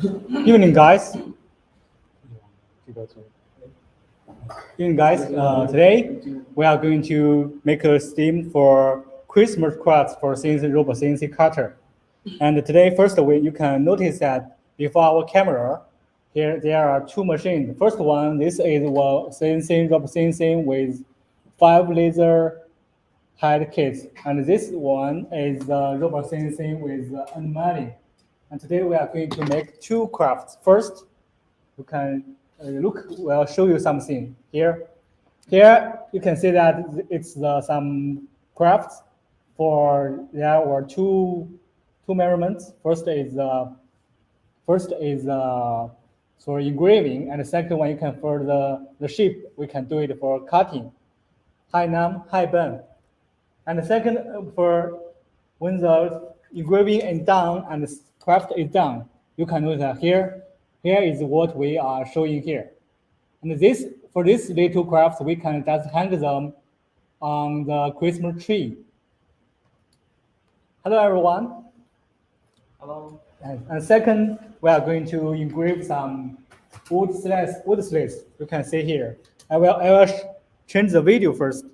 Evening, guys. Evening, guys. Today we are going to make a steam for Christmas crafts for CNC ROBO CNC cutter. And today, first, you can notice that before our camera, here there are two machines. The first one, this is a CNC ROBO CNC with 5 laser head kits, and this one is ROBO CNC with Endmill. And today we are going to make two crafts. First, you can look. We'll show you something here. Here you can see that it's some crafts for there are two measurements. First is for engraving, and the second one you can for the shape. We can do it for cutting, high num, high bend, and the second for when the engraving is done and the craft is done. You can notice that here is what we are showing here. And this for these little crafts, we can just hang them on the Christmas tree. Hello, everyone. Hello. And second, we are going to engrave some wood slats. You can see here. I will change the video first.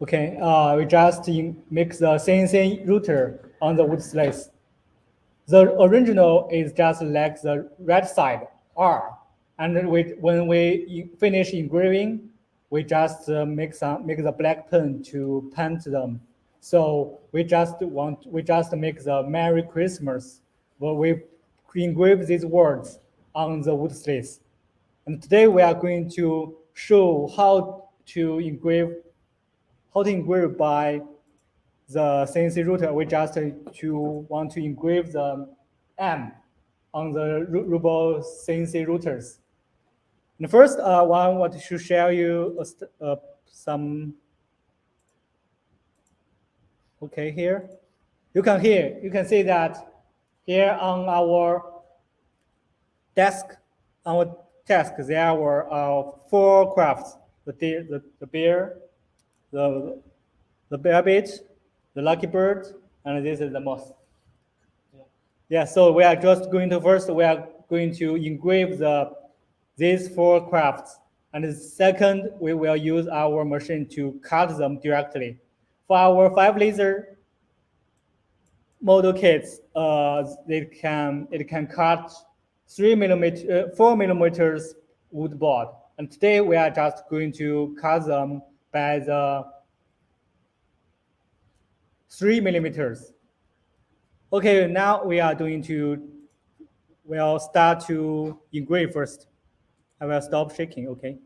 Okay, we just make the CNC router on the wood slats. The original is just like the right side R, and when we finish engraving, we just make the black pen to paint them. So we just make the Merry Christmas, where we engrave these words on the wood slats. And today we are going to show how to engrave by the CNC router. We just want to engrave the M on the ROBO CNC routers. And first, I want to share you some. Okay, here you can see that here on our desk, there were 4 crafts: the bear, the rabbit, the lucky bird, and this is the mouse. Yeah, so we are just going to first we are going to engrave these 4 crafts, and second we will use our machine to cut them directly. For our 5 laser model kits, it can cut 4 millimeters wood board, and today we are just going to cut them by the 3 millimeters. Okay, now we'll start to engrave first. I will stop shaking, okay?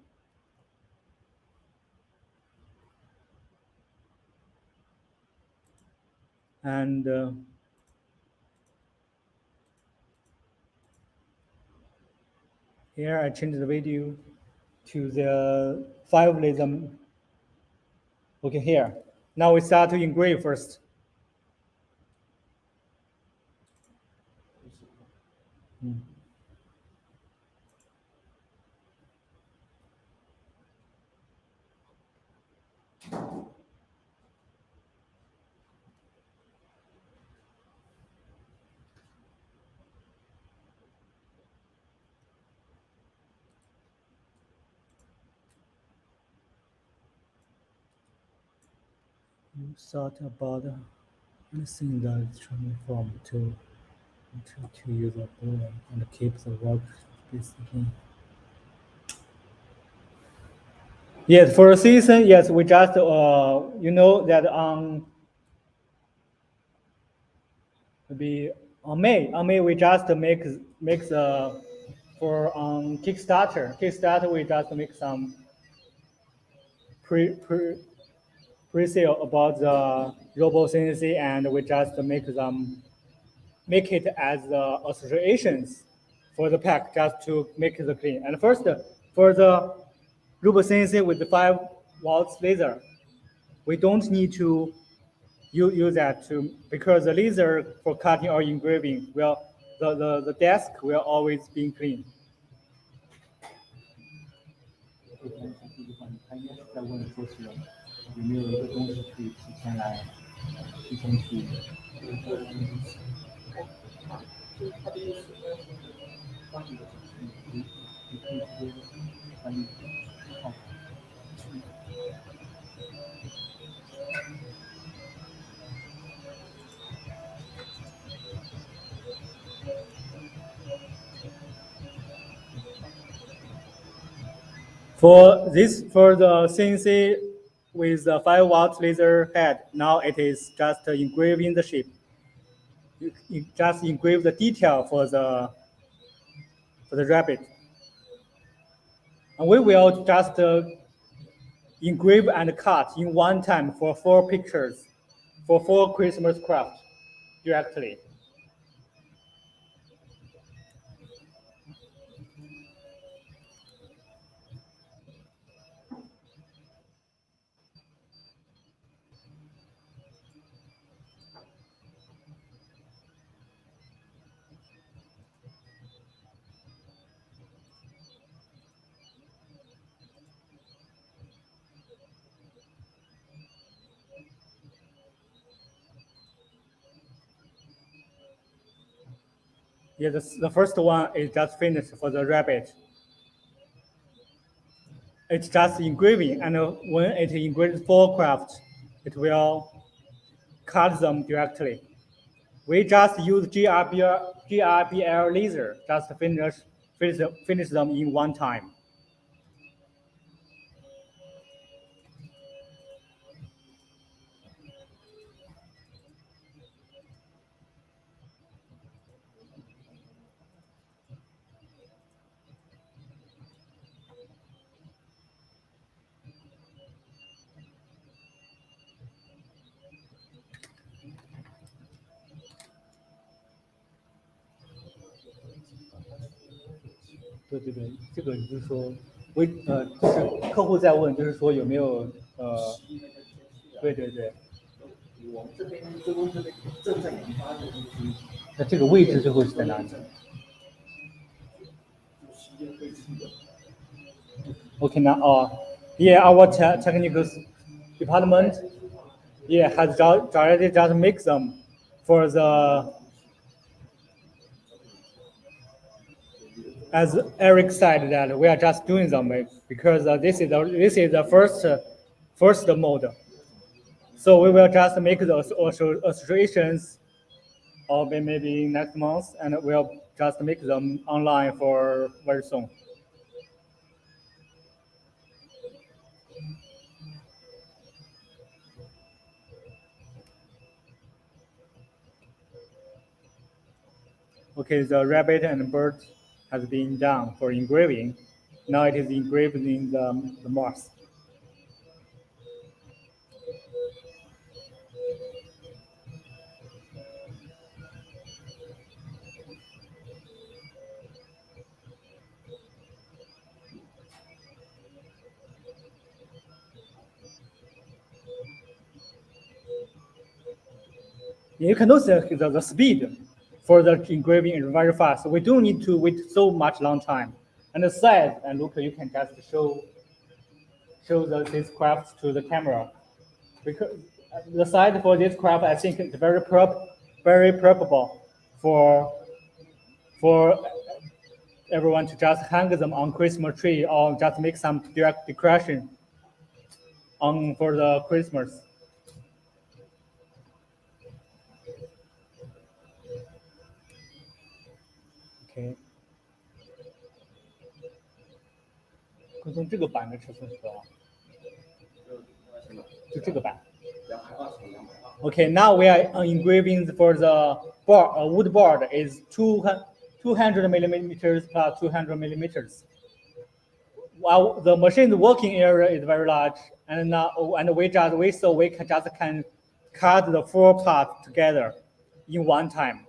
And here I change the video to the 5 laser. Okay, here. Now we start to engrave first. You thought about anything that is transformed to use a broom and keep the work basically. Yes, for a season, yes, we just you know that maybe on May we just make the for Kickstarter. We just make some pre-sale about the ROBO CNC, and we just make it as associations for the pack just to make the clean. And first, for the ROBO CNC with the 5 volts laser, we don't need to use that because the laser for cutting or engraving the desk will always be clean. 有没有一个东西可以提前去？就是他的意思，当你的你可以直接把你好。For the CNC with the 5-watt laser head, now it is just engraving the shape. You just engrave the detail for the rabbit. And we will just engrave and cut in one time for 4 pictures, for 4 Christmas crafts directly. Yeah, the first one is just finished for the rabbit. It's just engraving, and when it engraves 4 crafts, it will cut them directly. We just use GRBL laser, just finish them in one time.对对对，这个就是说，就是客户在问，就是说有没有对对对。我们这边这边正在研发的就是，那这个位置最后是在哪里？Okay, now, yeah, our technical department, yeah, has already just make them for the. As Eric said, that we are just doing them because this is the first mode. So we will just make those illustrations, or maybe next month, and we'll just make them online for very soon. Okay, the rabbit and bird has been done for engraving. Now it is engraved in the moss. You can notice the speed for the engraving is very fast. We don't need to wait so much long time. And the size, and look, you can just show these crafts to the camera. Because the size for this craft, I think, is very preferable for everyone to just hang them on Christmas tree or just make some direct decoration on for the Christmas. OK， 坤松这个版的尺寸是多少？就这个版。Okay, now we are engraving for the board, wood board is 200 millimeters plus 200 millimeters. While the machine working area is very large, and we can just cut the 4 parts together in one time.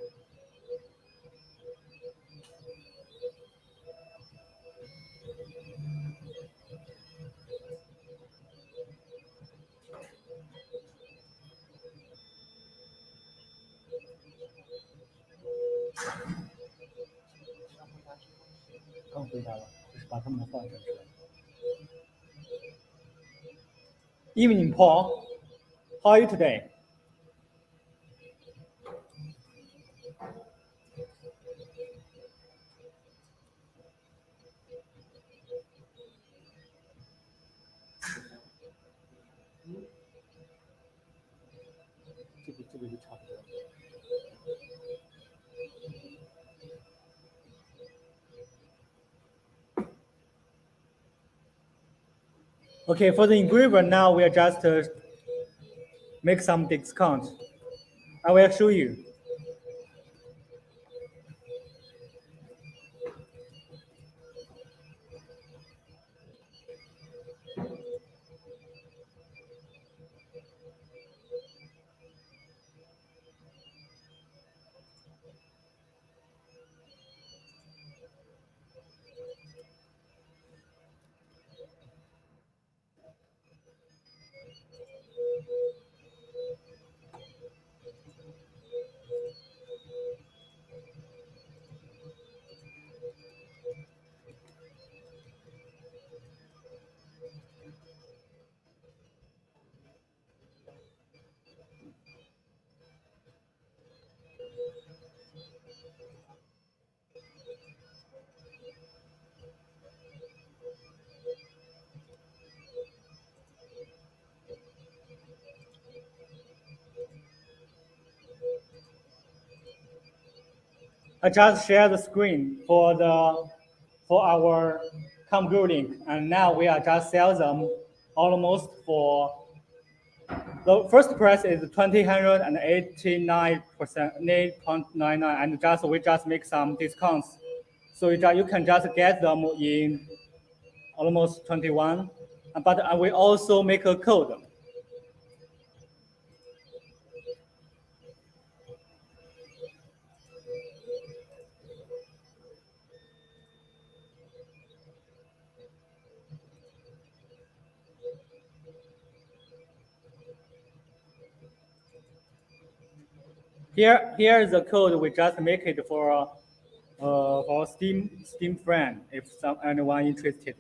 Evening, Paul. How are you today? Okay, for the engraver now, we are just make some discount. I will show you. I just share the screen for our Comgrow link, and now we are just sell them almost for the first price is 2,189%, 8.99, and we just make some discounts, so you can just get them in almost 21. But we also make a code. Here is the code. We just make it for Steam friend if anyone interested.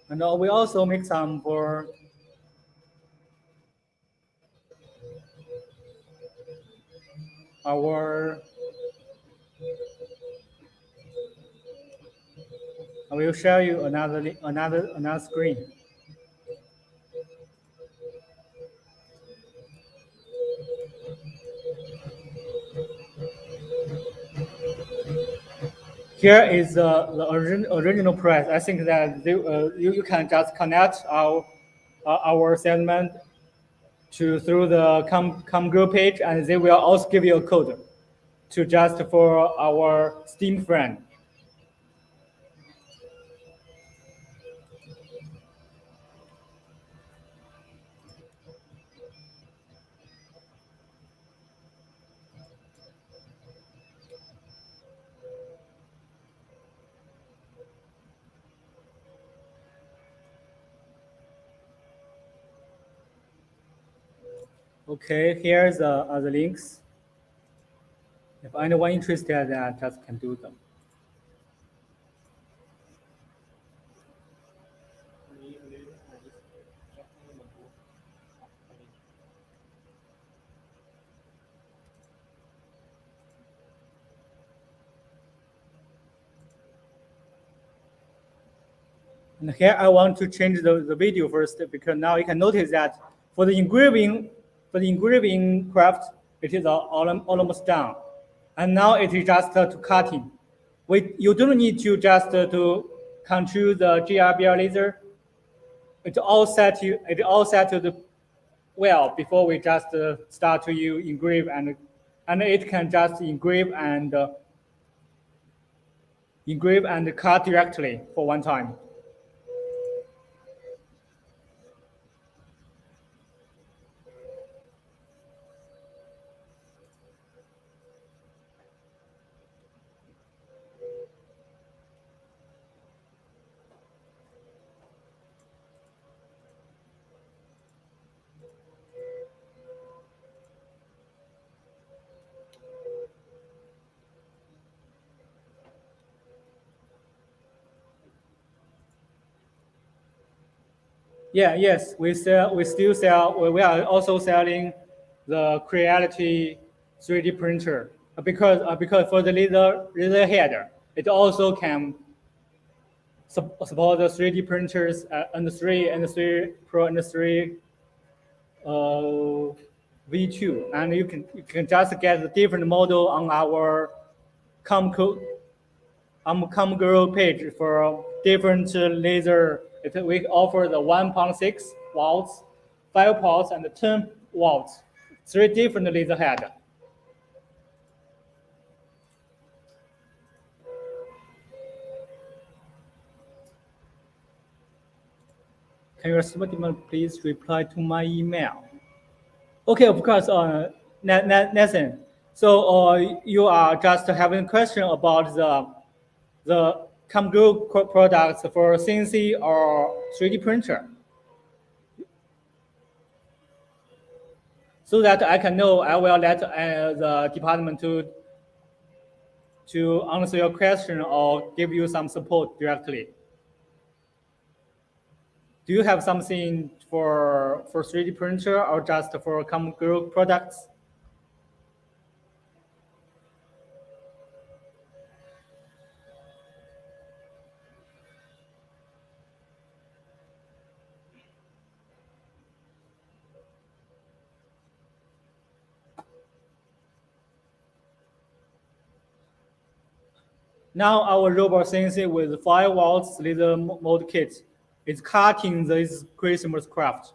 And we also make some for our. I will show you another screen. Here is the original price. I think that you can just connect our segment through the Comgrow page, and they will also give you a code to just for our Steam friend. Okay, here's the other links. If anyone interested, that just can do them. And here I want to change the video first, because now you can notice that for the engraving craft, it is almost done. And now it is just to cutting. You don't need to just to control the GRBR laser. It all set to the well before we just start to use engrave, and it can just engrave and cut directly for one time. Yes, we still sell. We are also selling the Creality 3D printer because for the laser head, it also can support the 3D printers and 3 Pro and 3 V2, and you can just get the different model on our Comgrow page for different laser. We offer the 1.6 watts, 5 watts, and 10 watts, 3 different laser head. Can your student please reply to my email? Okay, of course, Nathan. So you are just having a question about the Comgrow products for CNC or 3D printer, so that I can know. I will let the department to answer your question or give you some support directly. Do you have something for 3D printer or just for Comgrow products? Now our ROBO CNC with 5 watts laser mold kit is cutting this Christmas craft.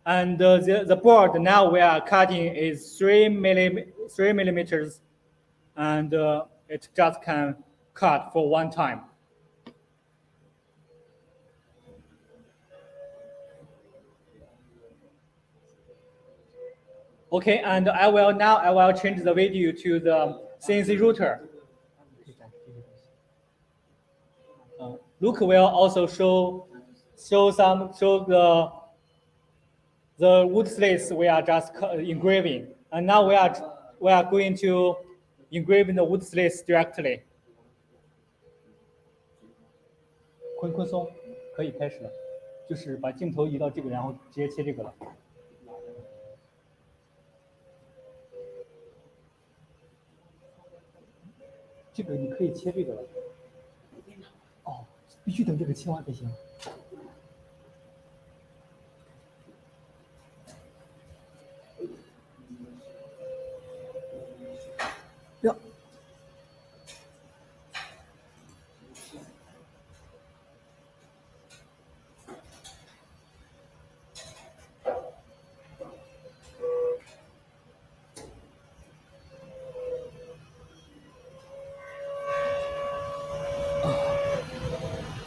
And the board now we are cutting is 3 millimeters, and it just can cut for one time. Okay, and I will change the video to the CNC router. Luke will also show the wood slates we are just engraving, and now we are going to engrave the wood slates directly. 坤松，可以开始了，就是把镜头移到这个，然后直接切这个了。这个你可以切这个了。哦，必须等这个切完才行。呀。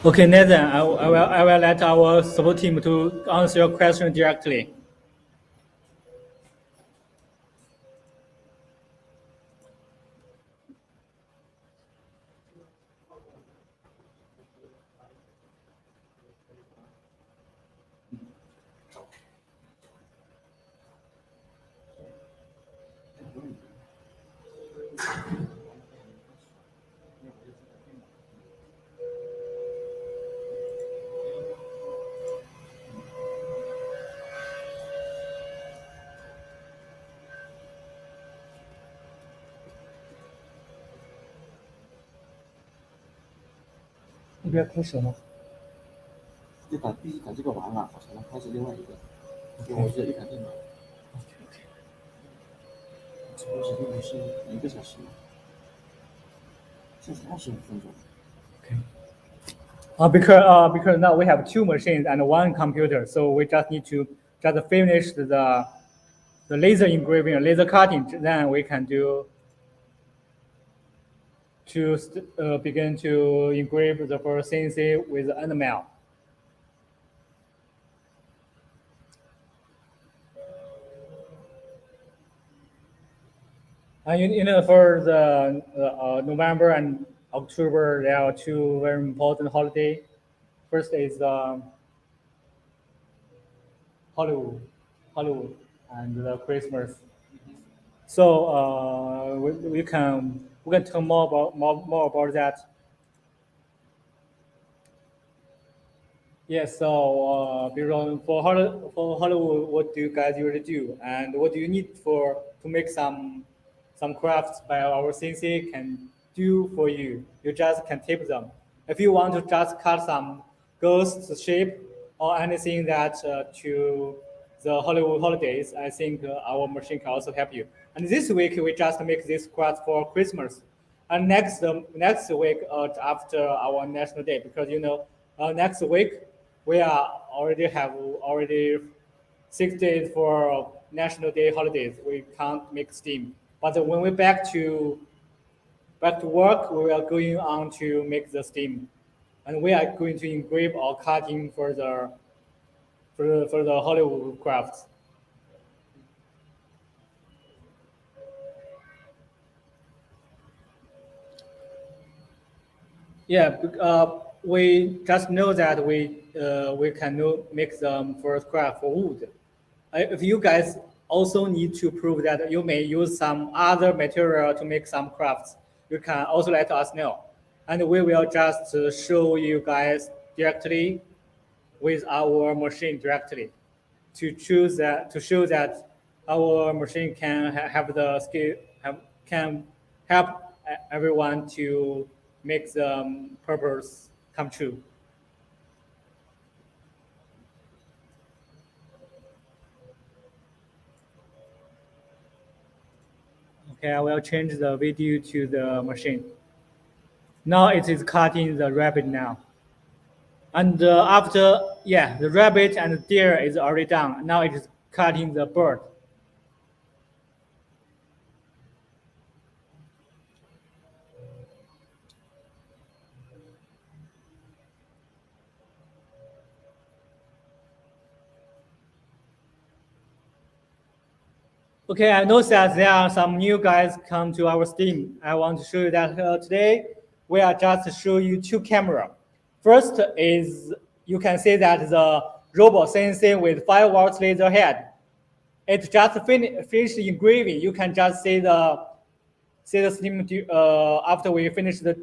Okay, Nathan, I will let our support team to answer your question directly.那边开始了吗？就必须这个完了，我才能开始另外一个。我这一台电脑。直播时间是1个小时，现在35分钟。Okay. Because now we have 2 machines and 1 computer, so we just need to just finish the laser engraving and laser cutting. Then we can begin to engrave the first CNC with Endmill. And for the November and October, there are 2 very important holidays. First is Hollywood, and the Christmas. So we can talk more about that. Yes. So, Biron, for Hollywood, what do you guys usually do, and what do you need for to make some crafts by our CNC can do for you? You just can tape them. If you want to just cut some ghost shape or anything that to the Hollywood holidays, I think our machine can also help you. And this week we just make this craft for Christmas, and next week after our National Day, because next week we are already 6 days for National Day holidays. We can't make steam, but when we back to work, we are going on to make the steam, and we are going to engrave or cutting for the Hollywood crafts. Yeah, we just know that we can make them for scrap for wood. If you guys also need to prove that you may use some other material to make some crafts, you can also let us know, and we will just show you guys directly with our machine directly to show that our machine can have the skill can help everyone to make the purpose come true. Okay, I will change the video to the machine. Now it is cutting the rabbit now. And after, yeah, the rabbit and the deer is already done. Now it is cutting the bird. Okay, I know that there are some new guys come to our Steam. I want to show you that today we are just show you two camera. First is you can see that the ROBO CNC with 5 watts laser head. It just finished engraving. You can just see the steam after we finish the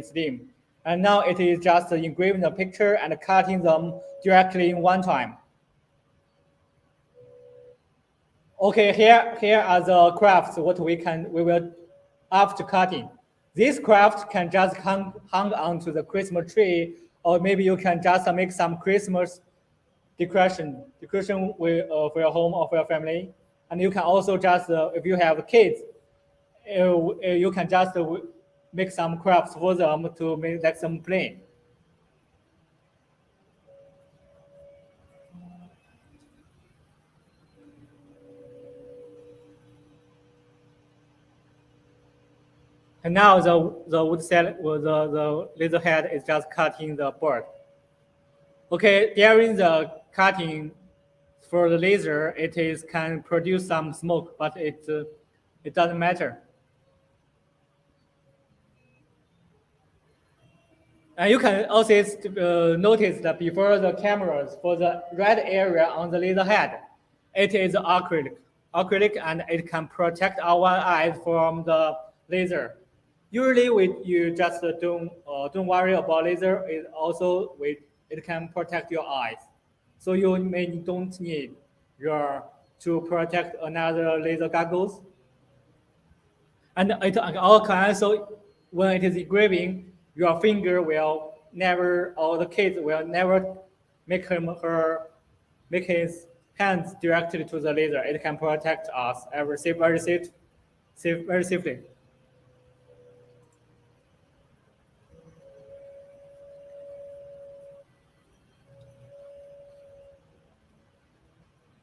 steam, and now it is just engraving the picture and cutting them directly in one time. Okay, here are the crafts. What we will after cutting. This craft can just hung onto the Christmas tree, or maybe you can just make some Christmas decoration for your home or for your family. And you can also just if you have kids, you can just make some crafts for them to make like some plane. And now the wood cell, the laser head is just cutting the board. Okay, during the cutting for the laser, it is can produce some smoke, but it doesn't matter. And you can also notice that before the cameras, for the red area on the laser head, it is acrylic, and it can protect our eyes from the laser. Usually, you just don't worry about laser. It can protect your eyes, so you may don't need your to protect another laser goggles. And it also, when it is engraving, your finger will never, or the kid will never make his hands directly to the laser. It can protect us very safely.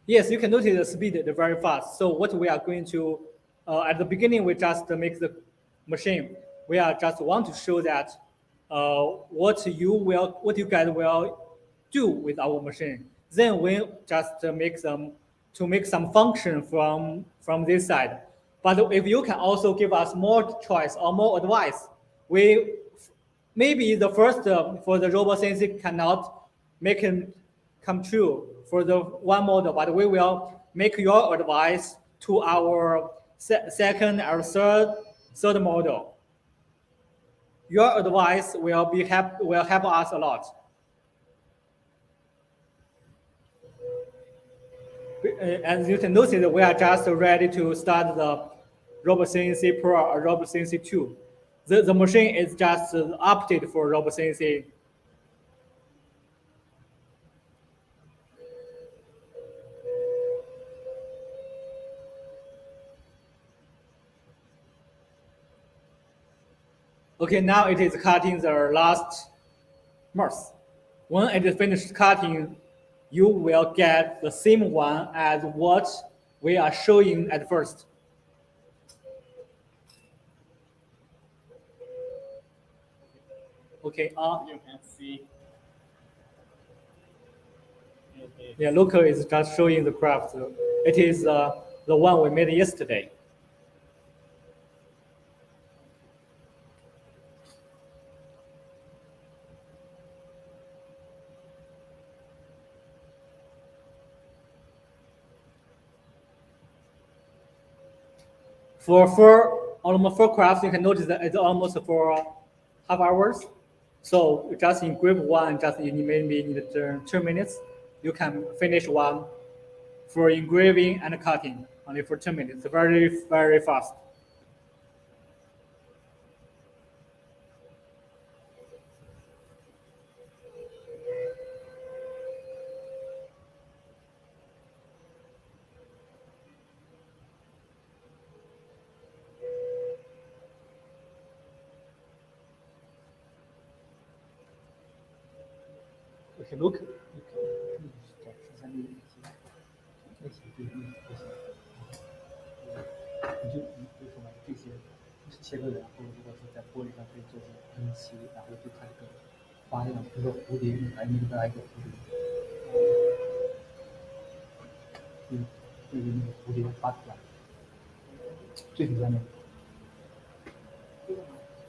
Yes, you can notice the speed is very fast. So what we are going to, at the beginning, we just make the machine. We are just want to show that what you guys will do with our machine. Then we just make them to make some function from this side. But if you can also give us more choice or more advice, we maybe the first for the robot CNC cannot make it come true for the one model, but we will make your advice to our second or third model. your advice will help us a lot. As you can notice, we are just ready to start the ROBO CNC Pro or ROBO CNC 2. The machine is just updated for ROBO CNC. Okay, now it is cutting the last mirth. When it is finished cutting, you will get the same one as what we are showing at first. Okay, You can see. yeah, Luca is just showing the craft. It is the one we made yesterday. For almost 4 crafts, you can notice that it's almost for half hours. So you just engrave one, just you maybe need 2 minutes. You can finish one for engraving and cutting only for 2 minutes. Very, very fast. Okay, look. 你就说嘛，这些切割，然后如果是在玻璃上可以做成喷漆，然后就看这个花样，比如说蝴蝶，一来一个蝴蝶，对于那个蝴蝶发出来，最底下那个，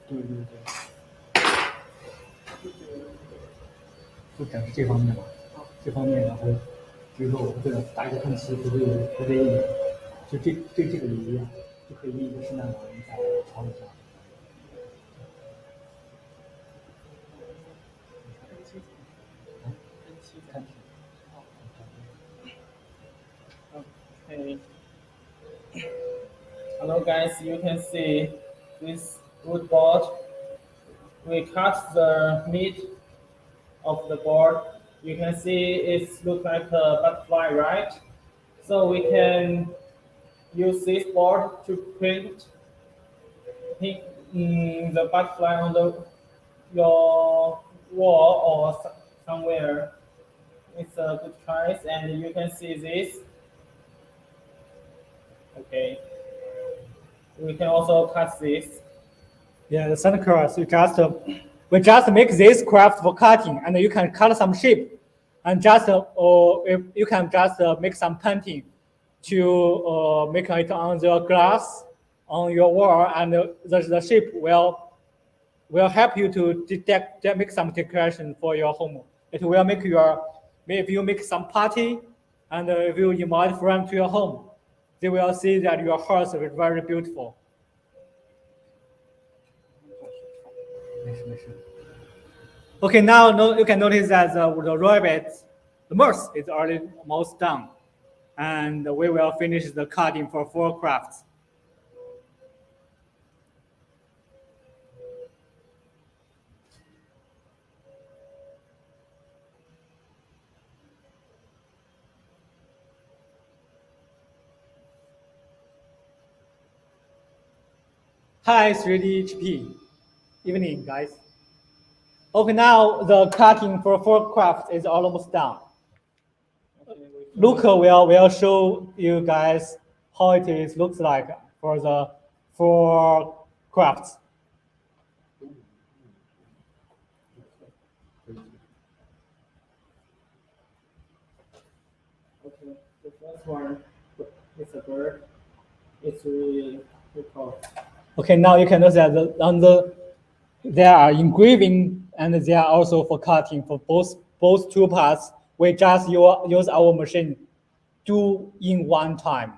对，就展示这方面嘛，这方面，然后比如说我这个打一个喷漆，不是有蝴蝶印，就这个鱼啊，就可以印一个圣诞老人在床底下。Okay. Hello guys, you can see this wood board. We cut the meat of the board. You can see it looks like a butterfly, right? So we can use this board to print the butterfly on your wall or somewhere. It's a good choice, and you can see this. Okay. We can also cut this. Yeah, the Santa Claus, we just make this craft for cutting, and you can cut some shape, and just or if you can just make some painting to make it on the glass on your wall, and the shape will help you to make some decoration for your home. It will make if you make some party, and if you invite friends to your home, they will see that your house is very beautiful. Okay, now you can notice that the rabbit, the mirth is already almost done. And we will finish the cutting for 4 crafts. Hi, 3DHP. Evening, guys. Okay, now the cutting for 4 crafts is almost done. Luca will show you guys how it looks like for the 4 crafts. Okay, the first one is a bird. It's really cool. Okay, now you can notice that there are engraving and they are also for cutting for both 2 parts. We just use our machine 2 in 1 time.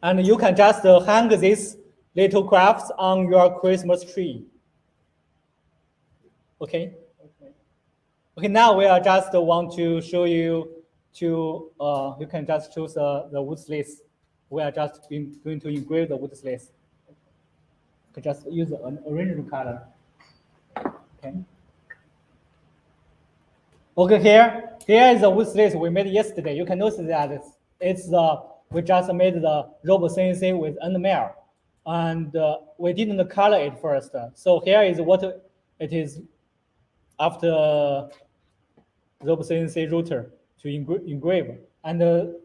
And you can just hang these little crafts on your Christmas tree. Okay. Okay. Now we are just want to show you to you can just choose the wood slates. We are just going to engrave the wood slates. You can just use an original color. Okay. Okay, here is the wood slates we made yesterday. You can notice that it's we just made the ROBO CNC with Endmill, and we didn't color it first. So here is what it is after ROBO CNC Router to engrave. And the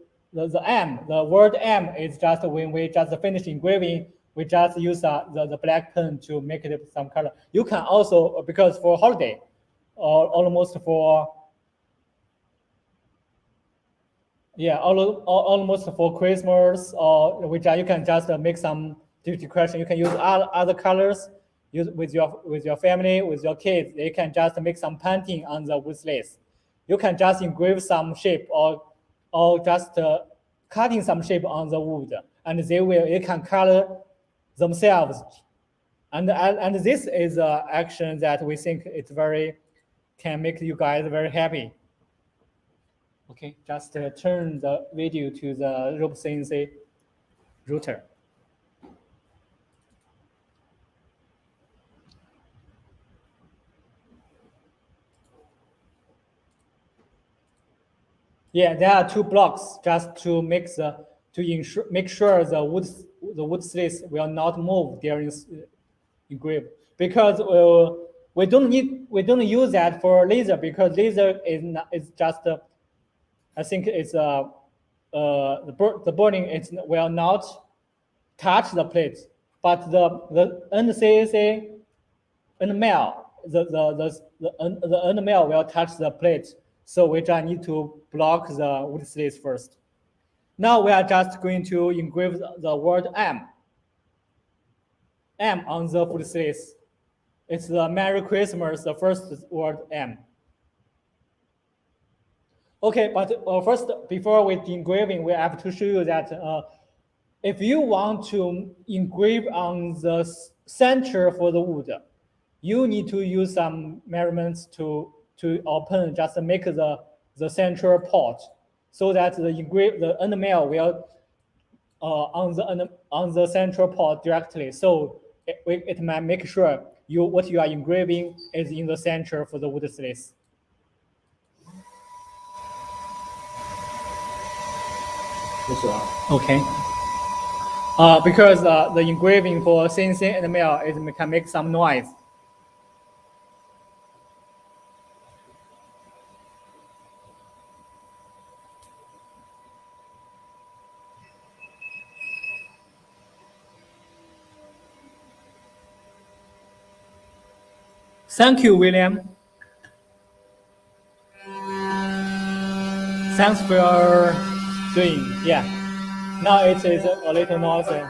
M, the word M is just when we just finish engraving, we just use the black pen to make it some color. You can also, because for holiday, or almost for almost for Christmas, or which you can just make some decoration. You can use other colors. Use with your family, with your kids. You can just make some painting on the wood slates. You can just engrave some shape or just cutting some shape on the wood, and you can color themselves. And this is an action that we think it's can make you guys very happy. Okay, just turn the video to the ROBO CNC Router. Yeah, there are 2 blocks just to make sure the wood slates will not move during engrave, because we don't use that for laser, because laser is just I think it's the burning will not touch the plate, but the NCNC Endmill the Endmill will touch the plate. So we just need to block the wood slates first. Now we are just going to engrave the word M on the wood slates. It's the Merry Christmas, the first word M. Okay, but first, before we engraving, we have to show you that if you want to engrave on the center for the wood, you need to use some measurements to open, just make the central port, so that the Endmill will on the central port directly. So it might make sure what you are engraving is in the center for the wood slates. Okay. Because the engraving for CNC Endmill can make some noise. Thank you, William. Thanks for your doing. Yeah. Now it is a little noisy.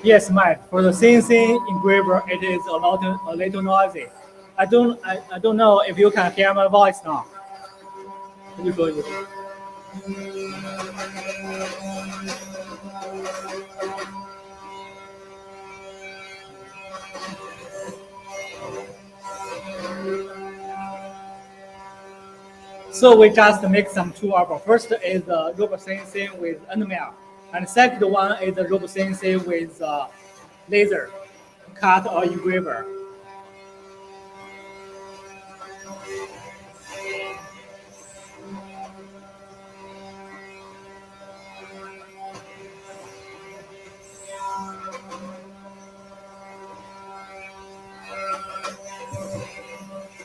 Yes, Mike. For the CNC engraver, it is a little noisy. I don't know if you can hear my voice now. 你说一说。So we just make some two ROBO. First is the ROBO CNC with Endmill, and second one is the ROBO CNC with laser cut or engraver.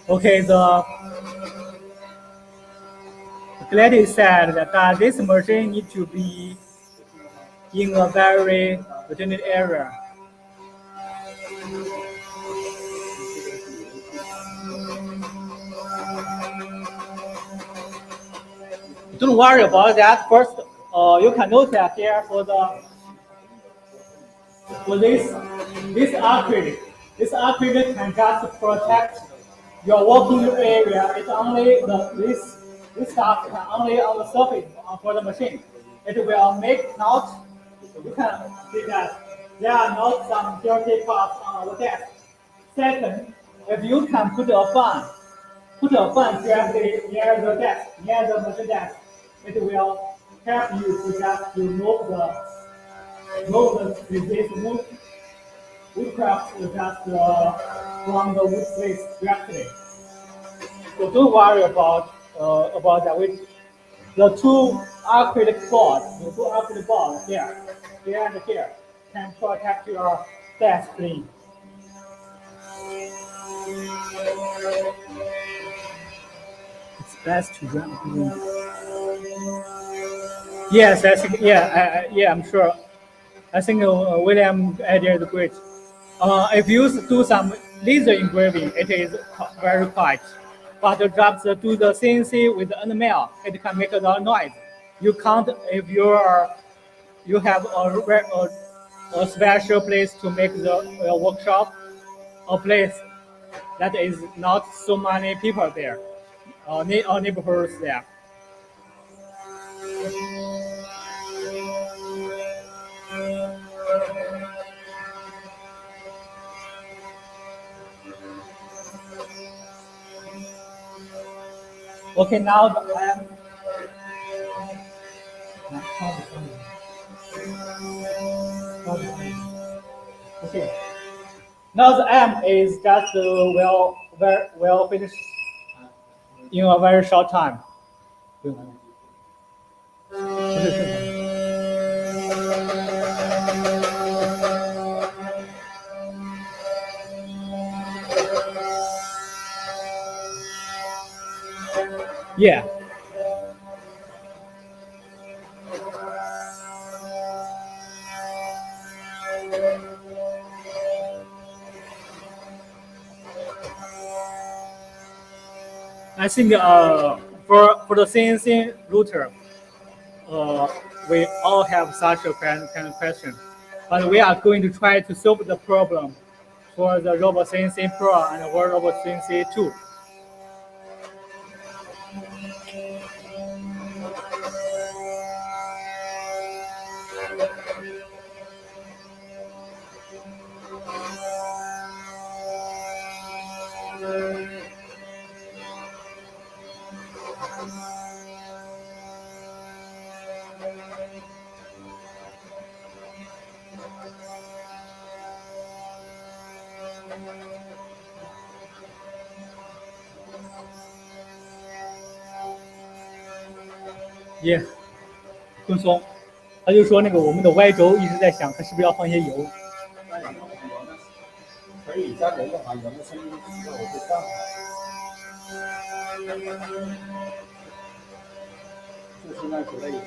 Okay, the lady said that this machine needs to be in a very restricted area. Don't worry about that. First, you can notice here for this acrylic. This acrylic can just protect your working area. It's only this stuff can only on the surface for the machine. It will make not. You can see that there are not some dirty parts on our desk. Second, if you can put a fan directly near the desk, near the machine desk, it will help you to just remove this woodcraft just from the wood place directly. So don't worry about that. The two acrylic boards here and here can protect your desk clean. It's best to run. Yes, I think. Yeah, I'm sure. I think William idea is great. If you do some laser engraving, it is very quiet. But just do the CNC with the Endmill, it can make a lot of noise. You can't if you have a special place to make the workshop, a place that is not so many people there, or neighborhoods there. Okay, now okay. Now the M is just well finished in a very short time. Yeah. I think for the CNC router, we all have such a kind of question, but we are going to try to solve the problem for the ROBO CNC Pro and the ROBO CNC 2. Yeah，更松。他就说那个我们的 Y 轴一直在想，它是不是要放些油？可以加油的话，油的声音让我会上。就是那觉得也是。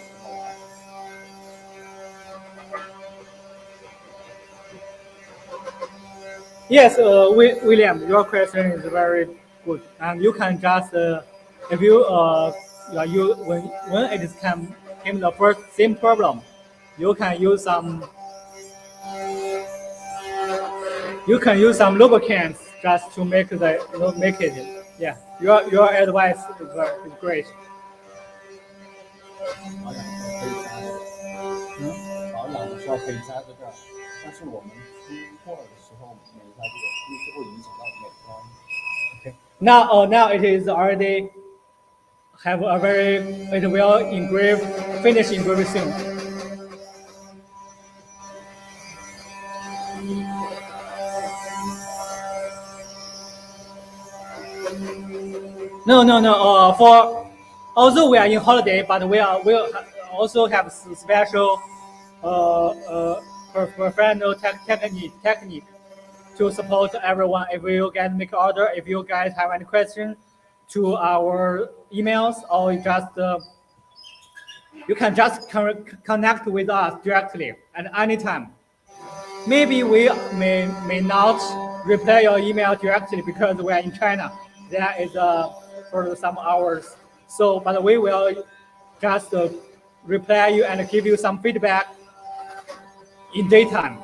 Yes, William, your question is very good, and you can just if you when it is came the first same problem, you can use some you can use some lubricants just to make the make it. Yeah, your advice is great. 保养的时候可以加这个，但是我们出货的时候没加这个，因为会影响到美观。Okay. Now it is already have a very it will engrave finish engraving soon. No. For although we are in holiday, but we also have special professional technique to support everyone. If you guys make order, if you guys have any question to our emails, or just you can just connect with us directly at any time. Maybe we may not reply your email directly because we are in China. There is for some hours. So, but we will just reply you and give you some feedback in daytime.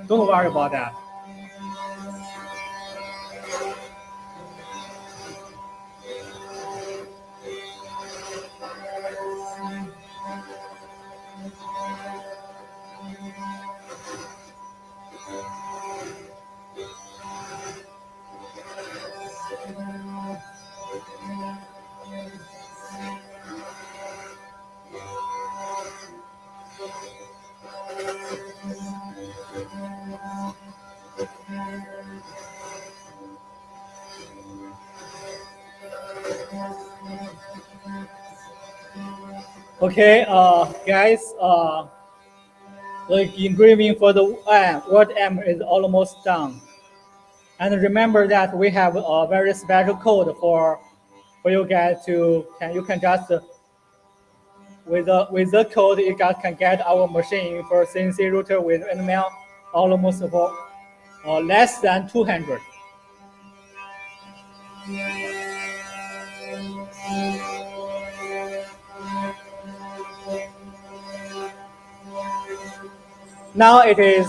Don't worry about that. Okay, guys, the engraving for the word M is almost done. And remember that we have a very special code for you guys to you can just with the code you guys can get our machine for CNC router with Endmill almost for less than 200. Now it is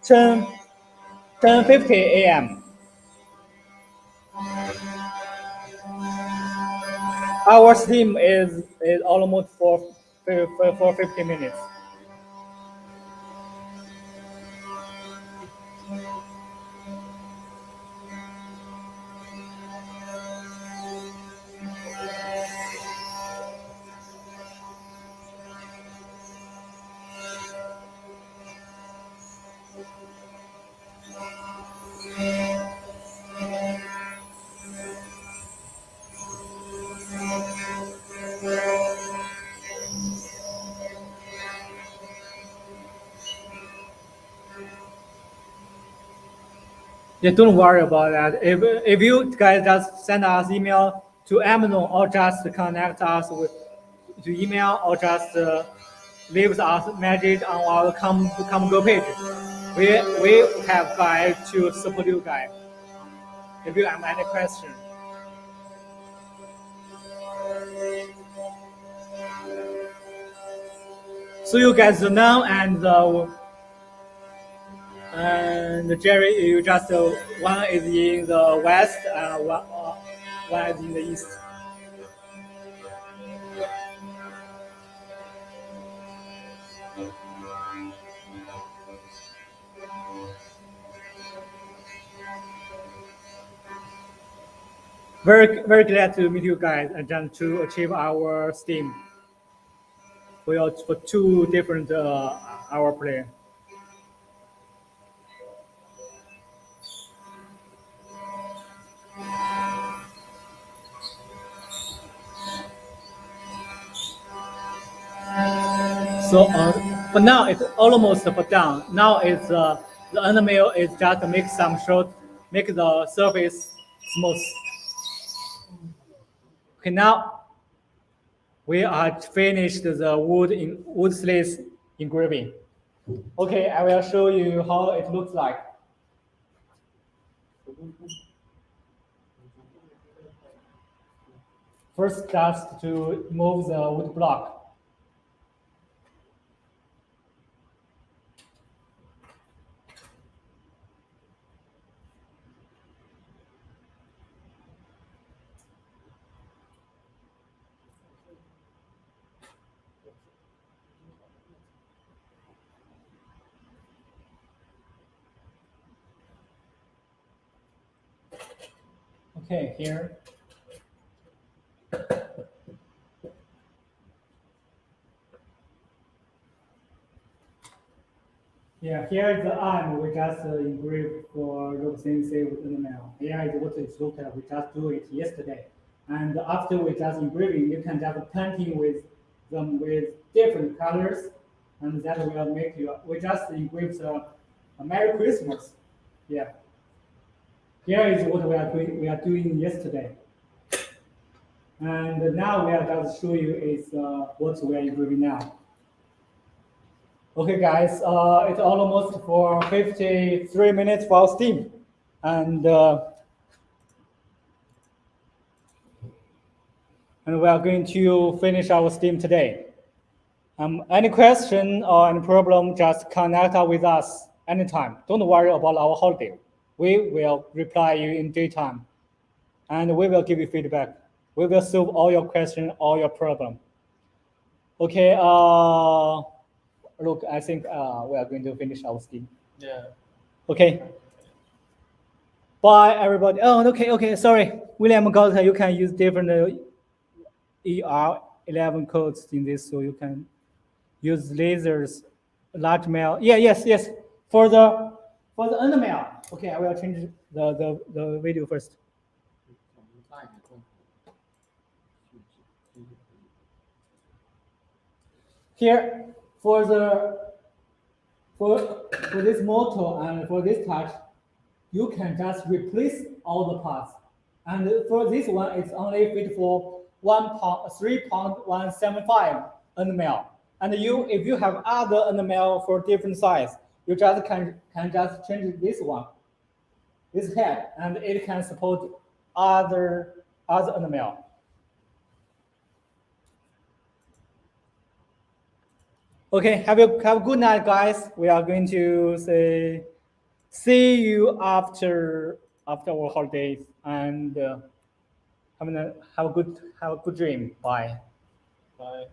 10:50 a.m. Our steam is almost for 50 minutes. Yeah, don't worry about that. If you guys just send us email to Amazon or just connect us with to email or just leave us message on our Comgrow page, we have guide to support you guys. If you have any question. So you guys know and Jerry, you just one is in the west and one is in the east. Very glad to meet you guys and then to achieve our steam for two different hour play. So but now it's almost done. Now it's the Endmill is just make the surface smooth. Okay, now we are finished the wood sleeve engraving. Okay, I will show you how it looks like. First, just to move the wood block. Okay, here. Yeah, here is the arm we just engraved for ROBO CNC with Endmill. Here is what it looks like. We just do it yesterday. And after we just engraving, you can just painting with them with different colors, and that will make you. We just engraved a Merry Christmas. Yeah. Here is what we are doing. We are doing yesterday. And now we are just show you is what we are engraving now. Okay, guys, it's almost for 53 minutes for our steam, and we are going to finish our steam today. Any question or any problem, just connect up with us anytime. Don't worry about our holiday. We will reply you in daytime, and we will give you feedback. We will solve all your questions, all your problem. Okay. Look, I think we are going to finish our steam. Yeah. Okay. Bye, everybody. Oh, okay. Sorry, William got you can use different ER11 codes in this, so you can use lasers, large mail. Yeah, yes. For the under mail. Okay, I will change the video first. Here for this motor and for this touch, you can just replace all the parts. And for this one, it's only fit for 3.175 Endmill. And if you have other Endmill for different size, you just can just change this one, this head, and it can support other Endmill. Okay, have a good night, guys. We are going to say see you after our holidays, and have a good dream. Bye. Bye.